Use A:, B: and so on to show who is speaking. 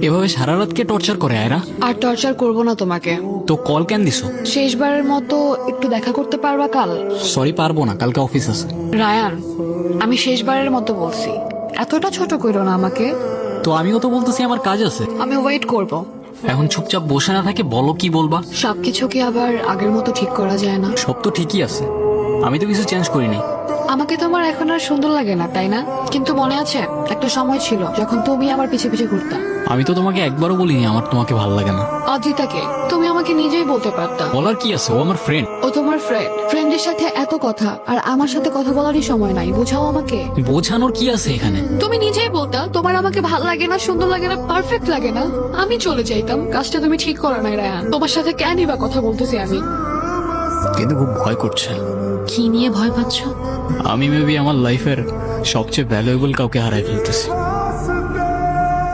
A: এভাবে সারা রাতকে টর্চার করে আয়রা।
B: আর টর্চার করব না তোমাকে।
A: তো কল কেন দিছো?
B: শেষবারের মতো একটু দেখা করতে পারবা কাল?
A: সরি, পারবো না, কালকে অফিস আছে।
B: রায়ান, আমি শেষবারের মতো বলছি, এতটা ছোট করো না আমাকে।
A: তো আমিও তো বলতেছি আমার কাজ আছে।
B: আমি ওয়েট করব।
A: এখন চুপচাপ বসে না থাকে বলো কি বলবা।
B: সবকিছু কি আবার আগের মতো ঠিক করা যায় না?
A: সব তো ঠিকই আছে, আমি তো কিছু চেঞ্জ করিনি।
B: আমাকে তোমার এখন আর সুন্দর লাগে না, তাই না? কিন্তু মনে আছে একটা সময় ছিল যখন তুমি আমার পিছে পিছে ঘুরতা।
A: আমি তো তোমাকে একবারও বলিনি আমার তোমাকে ভালো লাগে না।
B: অজিতাকে তুমি আমাকে নিজেই বলতে পারতা।
A: বলার কি আছে, ও আমার ফ্রেন্ড।
B: ও তোমার ফ্রেন্ড, ফ্রেন্ডের সাথে এত কথা আর আমার সাথে কথা বলারই সময় নাই, বুঝাও আমাকে।
A: বোঝানোর কি আছে এখানে?
B: তুমি নিজেই বলতা তোমার আমাকে ভালো লাগে না, সুন্দর লাগে না, পারফেক্ট লাগে না, আমি চলে যাইতাম। কাজটা তুমি ঠিক করো নাই রায়ান। তোমার সাথে কেনই বা কথা বলতেছি আমি?
A: কিন্তু খুব ভয় করছে।
B: কি নিয়ে ভয় পাচ্ছ?
A: আমি মেবি আমার লাইফের সবচেয়ে ভ্যালুয়েবল কাউকে হারাই ফেলতেছি।